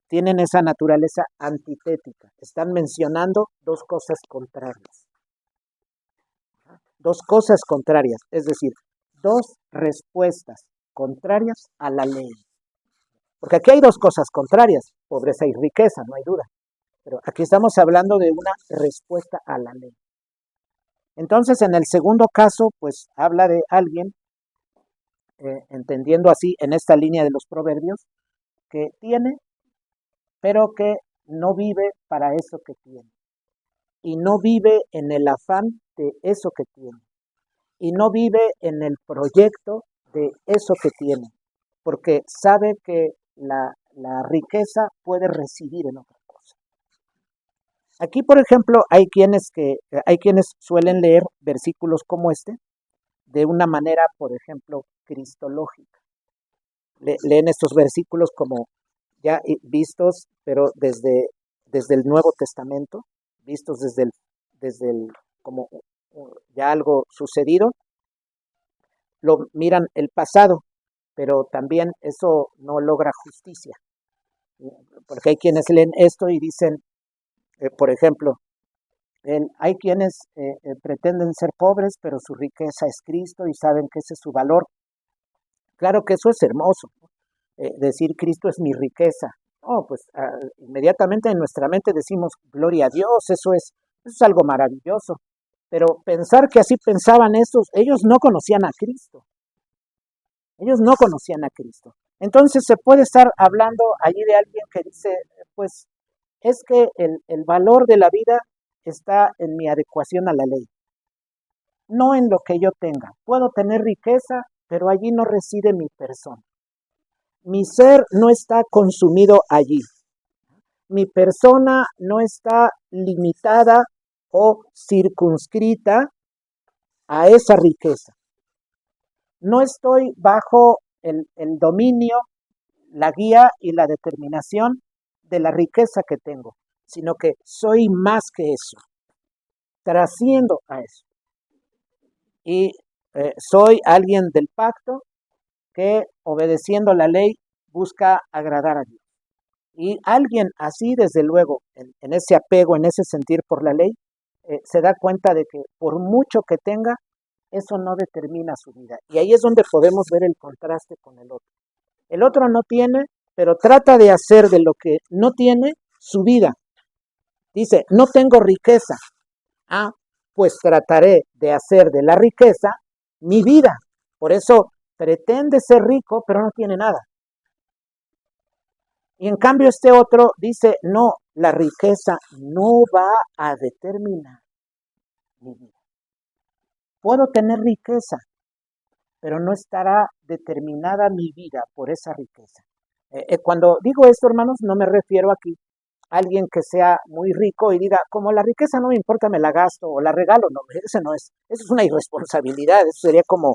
tienen esa naturaleza antitética, están mencionando dos cosas contrarias. dos cosas contrarias, es decir, dos respuestas contrarias a la ley. Porque aquí hay dos cosas contrarias, pobreza y riqueza, no hay duda. Pero aquí estamos hablando de una respuesta a la ley. Entonces, en el segundo caso, pues habla de alguien, entendiendo así en esta línea de los proverbios, que tiene, pero que no vive para eso que tiene. Y no vive en el afán de eso que tiene. Y no vive en el proyecto de eso que tiene. Porque sabe que la riqueza puede residir en otra cosa. Aquí, por ejemplo, hay quienes suelen leer versículos como este de una manera, por ejemplo, cristológica. Leen estos versículos como ya vistos, pero desde el Nuevo Testamento, vistos desde el como ya algo sucedido, lo miran el pasado, pero también eso no logra justicia. Porque hay quienes leen esto y dicen, por ejemplo, hay quienes pretenden ser pobres, pero su riqueza es Cristo y saben que ese es su valor. Claro que eso es hermoso, decir Cristo es mi riqueza. Oh, pues inmediatamente en nuestra mente decimos, gloria a Dios, eso es algo maravilloso. Pero pensar que así pensaban estos, ellos no conocían a Cristo. Ellos no conocían a Cristo. Entonces se puede estar hablando allí de alguien que dice, pues es que el valor de la vida está en mi adecuación a la ley, no en lo que yo tenga. Puedo tener riqueza, pero allí no reside mi persona. Mi ser no está consumido allí. Mi persona no está limitada o circunscrita a esa riqueza. No estoy bajo el dominio, la guía y la determinación de la riqueza que tengo, sino que soy más que eso, trasciendo a eso. Y soy alguien del pacto que, obedeciendo la ley, busca agradar a Dios. Y alguien así, desde luego, en ese apego, en ese sentir por la ley, se da cuenta de que por mucho que tenga, eso no determina su vida. Y ahí es donde podemos ver el contraste con el otro. El otro no tiene, pero trata de hacer de lo que no tiene su vida. Dice, no tengo riqueza. Ah, pues trataré de hacer de la riqueza mi vida. Por eso pretende ser rico, pero no tiene nada. Y en cambio este otro dice, no, la riqueza no va a determinar mi vida. Puedo tener riqueza, pero no estará determinada mi vida por esa riqueza. Cuando digo esto, hermanos, no me refiero aquí a alguien que sea muy rico y diga, como la riqueza no me importa, me la gasto o la regalo. No, ese no es. Eso es una irresponsabilidad. Eso sería como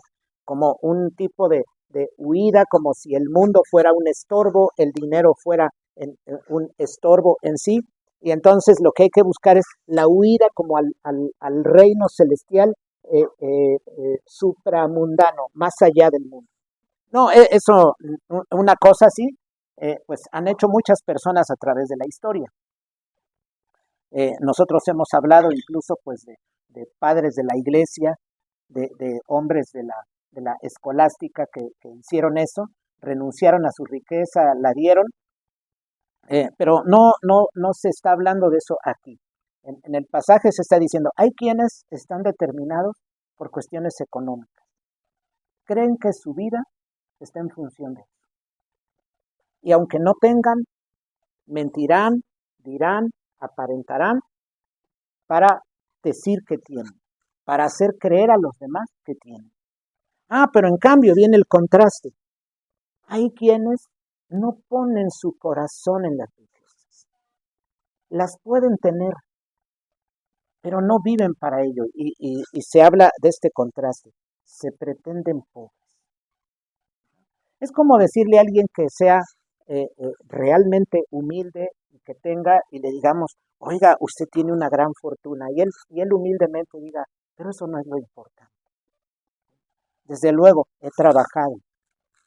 un tipo de huida, como si el mundo fuera un estorbo, el dinero fuera un estorbo en sí. Y entonces lo que hay que buscar es la huida como al reino celestial supramundano, más allá del mundo. No, eso, una cosa así, pues han hecho muchas personas a través de la historia. Nosotros hemos hablado incluso pues de padres de la iglesia, de hombres de la escolástica que hicieron eso, renunciaron a su riqueza, la dieron, pero no se está hablando de eso aquí. En el pasaje se está diciendo, hay quienes están determinados por cuestiones económicas. Creen que su vida está en función de eso. Y aunque no tengan, mentirán, dirán, aparentarán para decir que tienen, para hacer creer a los demás que tienen. Ah, pero en cambio viene el contraste. Hay quienes no ponen su corazón en las riquezas. Las pueden tener, pero no viven para ello. Y se habla de este contraste. Se pretenden pobres. Es como decirle a alguien que sea realmente humilde y que tenga y le digamos, oiga, usted tiene una gran fortuna. Y él humildemente diga, pero eso no es lo importante. Desde luego, he trabajado.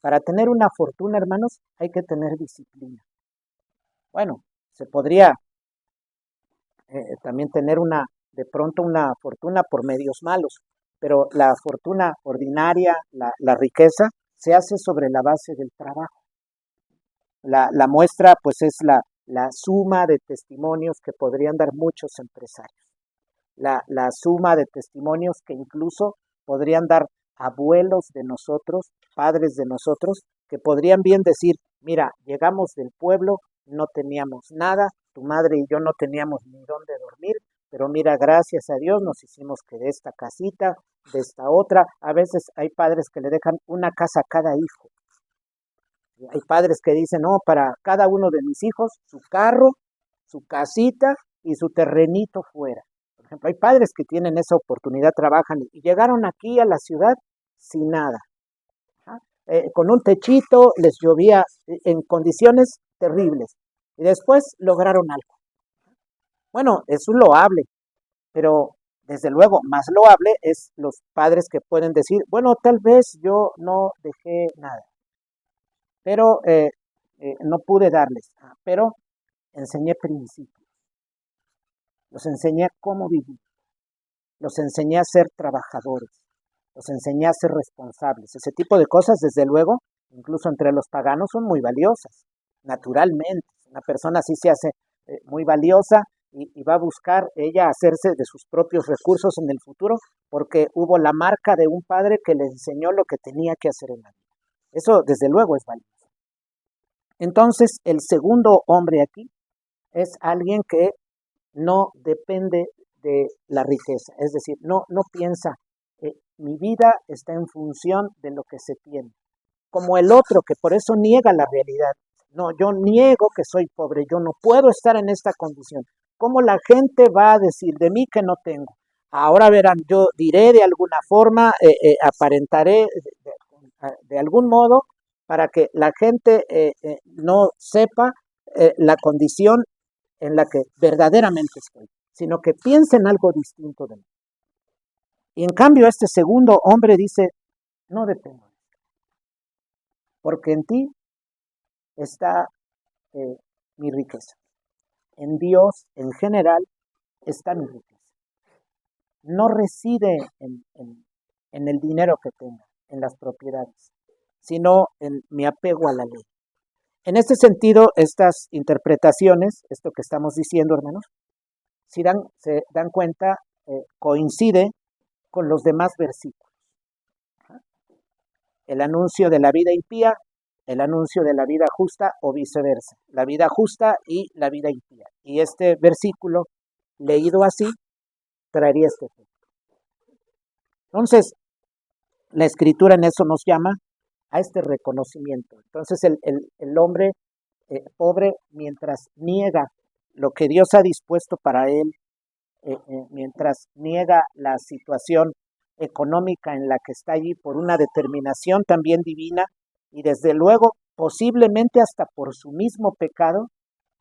Para tener una fortuna, hermanos, hay que tener disciplina. Bueno, se podría también tener de pronto una fortuna por medios malos, pero la fortuna ordinaria, la riqueza, se hace sobre la base del trabajo. La muestra, pues, es la suma de testimonios que podrían dar muchos empresarios. La suma de testimonios que incluso podrían dar abuelos de nosotros, padres de nosotros, que podrían bien decir, mira, llegamos del pueblo, no teníamos nada, tu madre y yo no teníamos ni dónde dormir, pero mira, gracias a Dios nos hicimos que de esta casita, de esta otra. A veces hay padres que le dejan una casa a cada hijo. Hay padres que dicen, no, para cada uno de mis hijos, su carro, su casita y su terrenito fuera. Por ejemplo, hay padres que tienen esa oportunidad, trabajan y llegaron aquí a la ciudad sin nada. Con un techito, les llovía en condiciones terribles. Y después lograron algo. Bueno, es un loable, pero desde luego, más loable es los padres que pueden decir, bueno, tal vez yo no dejé nada, pero no pude darles, pero enseñé principios, los enseñé cómo vivir, los enseñé a ser trabajadores, los enseñé a ser responsables. Ese tipo de cosas, desde luego, incluso entre los paganos, son muy valiosas, naturalmente. Una persona así se hace muy valiosa y va a buscar ella hacerse de sus propios recursos en el futuro porque hubo la marca de un padre que le enseñó lo que tenía que hacer en la vida. Eso, desde luego, es valioso. Entonces, el segundo hombre aquí es alguien que no depende de la riqueza, es decir, no piensa, mi vida está en función de lo que se tiene, como el otro que por eso niega la realidad. No, yo niego que soy pobre, yo no puedo estar en esta condición. ¿Cómo la gente va a decir de mí que no tengo? Ahora verán, yo diré de alguna forma, aparentaré de algún modo para que la gente no sepa la condición en la que verdaderamente estoy, sino que piensen algo distinto de mí. Y en cambio este segundo hombre dice, no dependo, porque en ti está mi riqueza. En Dios en general está mi riqueza. No reside en el dinero que tenga, en las propiedades, sino en mi apego a la ley. En este sentido, estas interpretaciones, esto que estamos diciendo, hermanos, si se dan cuenta, coincide con los demás versículos. El anuncio de la vida impía, el anuncio de la vida justa o viceversa, la vida justa y la vida impía. Y este versículo, leído así, traería este efecto. Entonces, la escritura en eso nos llama a este reconocimiento. Entonces, el hombre pobre, mientras niega lo que Dios ha dispuesto para él, mientras niega la situación económica en la que está allí por una determinación también divina y desde luego posiblemente hasta por su mismo pecado,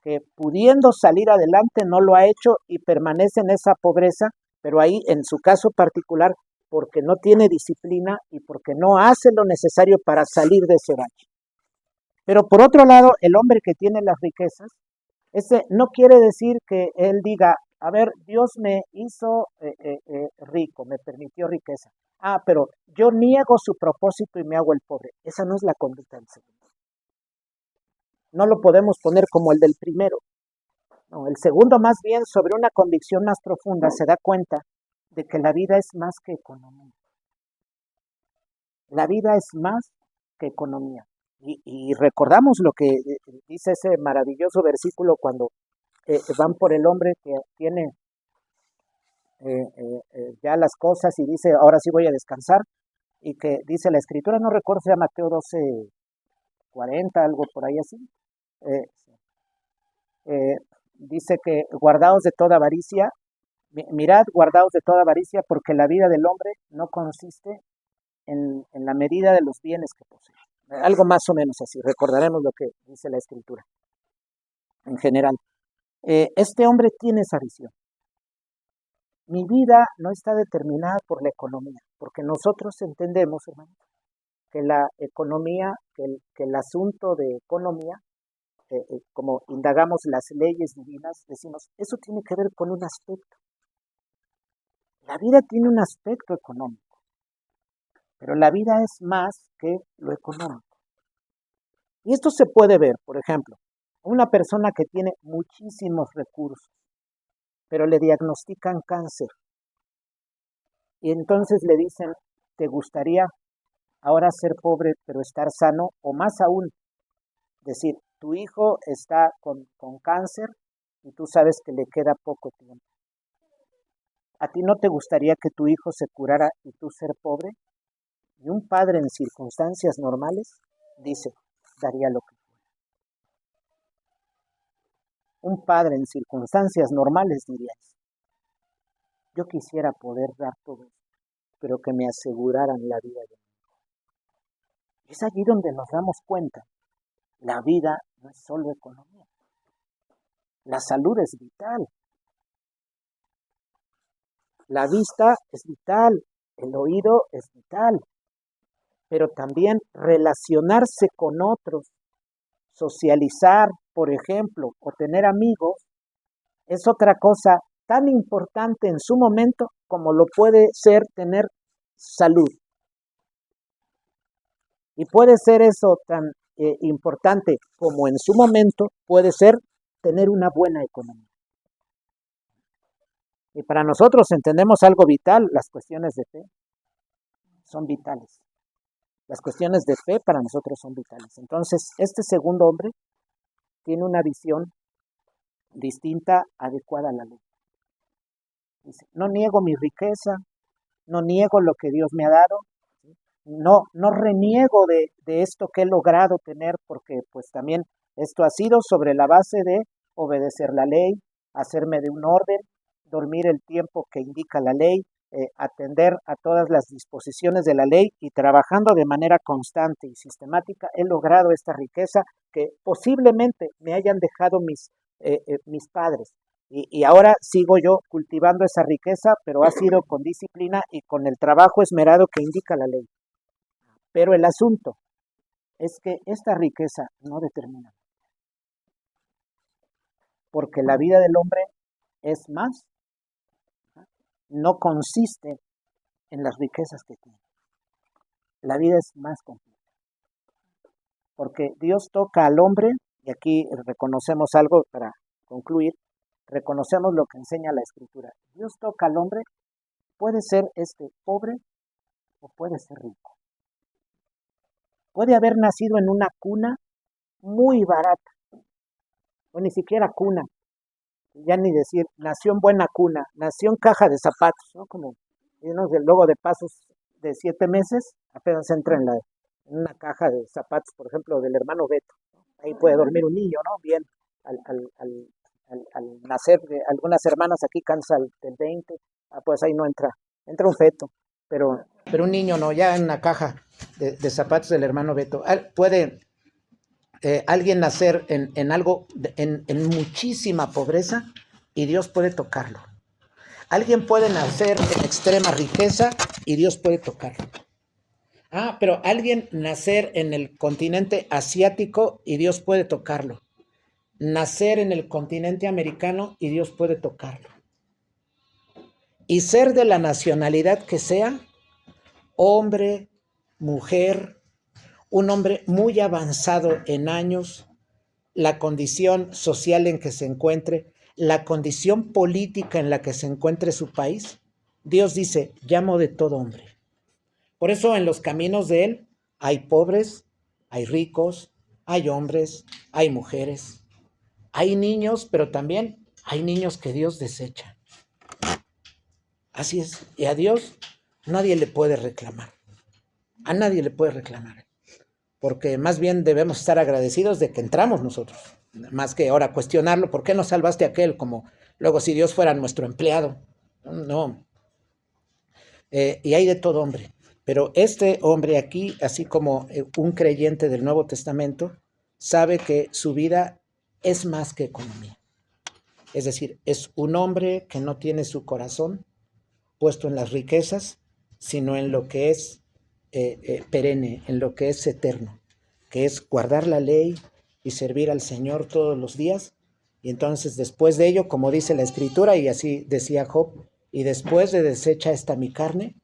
que pudiendo salir adelante no lo ha hecho y permanece en esa pobreza, pero ahí en su caso particular porque no tiene disciplina y porque no hace lo necesario para salir de ese bache. Pero por otro lado, el hombre que tiene las riquezas, ese no quiere decir que él diga, a ver, Dios me hizo rico, me permitió riqueza. Pero yo niego su propósito y me hago el pobre. Esa no es la conducta del segundo. No lo podemos poner como el del primero. No, el segundo más bien sobre una convicción más profunda se da cuenta de que la vida es más que economía. La vida es más que economía. Y recordamos lo que dice ese maravilloso versículo cuando van por el hombre que tiene ya las cosas y dice, ahora sí voy a descansar, y que dice la escritura, no recuerdo si era Mateo 12:40, algo por ahí así, eh, dice que guardaos de toda avaricia, mirad, guardaos de toda avaricia, porque la vida del hombre no consiste en la medida de los bienes que posee. Algo más o menos así, recordaremos lo que dice la escritura en general. Este hombre tiene esa visión. Mi vida no está determinada por la economía, porque nosotros entendemos, hermano, que la economía, que el asunto de economía, como indagamos las leyes divinas, decimos, eso tiene que ver con un aspecto. La vida tiene un aspecto económico. Pero la vida es más que lo económico. Y esto se puede ver, por ejemplo, una persona que tiene muchísimos recursos, pero le diagnostican cáncer. Y entonces le dicen, ¿te gustaría ahora ser pobre pero estar sano? O más aún, decir, tu hijo está con cáncer y tú sabes que le queda poco tiempo. ¿A ti no te gustaría que tu hijo se curara y tú ser pobre? Y un padre en circunstancias normales dice, daría lo que fuera. Un padre en circunstancias normales diría eso. Yo quisiera poder dar todo esto, pero que me aseguraran la vida de mi hijo. Es allí donde nos damos cuenta. La vida no es solo economía. La salud es vital. La vista es vital. El oído es vital. Pero también relacionarse con otros, socializar, por ejemplo, o tener amigos, es otra cosa tan importante en su momento como lo puede ser tener salud. Y puede ser eso tan importante como en su momento puede ser tener una buena economía. Y para nosotros entendemos algo vital, las cuestiones de fe son vitales. Las cuestiones de fe para nosotros son vitales. Entonces, este segundo hombre tiene una visión distinta, adecuada a la ley. Dice, no niego mi riqueza, no niego lo que Dios me ha dado, no reniego de esto que he logrado tener, porque pues también esto ha sido sobre la base de obedecer la ley, hacerme de un orden, dormir el tiempo que indica la ley, atender a todas las disposiciones de la ley y trabajando de manera constante y sistemática, he logrado esta riqueza que posiblemente me hayan dejado mis padres. Y ahora sigo yo cultivando esa riqueza, pero ha sido con disciplina y con el trabajo esmerado que indica la ley. Pero el asunto es que esta riqueza no determina, porque la vida del hombre es más, no consiste en las riquezas que tiene. La vida es más completa, porque Dios toca al hombre, y aquí reconocemos algo para concluir, reconocemos lo que enseña la Escritura. Dios toca al hombre, puede ser pobre o puede ser rico. Puede haber nacido en una cuna muy barata, o ni siquiera cuna, ya ni decir, nació en buena cuna, nació en caja de zapatos, ¿no? Como luego de pasos de 7 meses, apenas entra en una caja de zapatos, por ejemplo, del hermano Beto, ¿no? Ahí puede dormir un niño, ¿no? Bien, al nacer, algunas hermanas aquí cansan del 20, pues ahí no entra un feto, pero un niño no, ya en una caja de zapatos del hermano Beto. Puede alguien nacer en muchísima pobreza y Dios puede tocarlo. Alguien puede nacer en extrema riqueza y Dios puede tocarlo. Pero alguien nacer en el continente asiático y Dios puede tocarlo. Nacer en el continente americano y Dios puede tocarlo. Y ser de la nacionalidad que sea, hombre, mujer, un hombre muy avanzado en años, la condición social en que se encuentre, la condición política en la que se encuentre su país, Dios dice, llamo de todo hombre. Por eso en los caminos de Él hay pobres, hay ricos, hay hombres, hay mujeres, hay niños, pero también hay niños que Dios desecha. Así es, y a Dios nadie le puede reclamar, a nadie le puede reclamar, porque más bien debemos estar agradecidos de que entramos nosotros, más que ahora cuestionarlo, ¿por qué no salvaste a aquel? Como luego si Dios fuera nuestro empleado. No. Y hay de todo hombre, pero este hombre aquí, así como un creyente del Nuevo Testamento, sabe que su vida es más que economía. Es decir, es un hombre que no tiene su corazón puesto en las riquezas, sino en lo que es perenne, en lo que es eterno, que es guardar la ley y servir al Señor todos los días. Y entonces después de ello, como dice la Escritura, y así decía Job, y después de deshecha esta mi carne,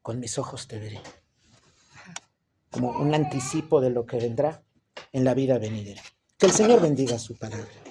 con mis ojos te veré. como un anticipo de lo que vendrá en la vida venidera. Que el Señor bendiga su palabra.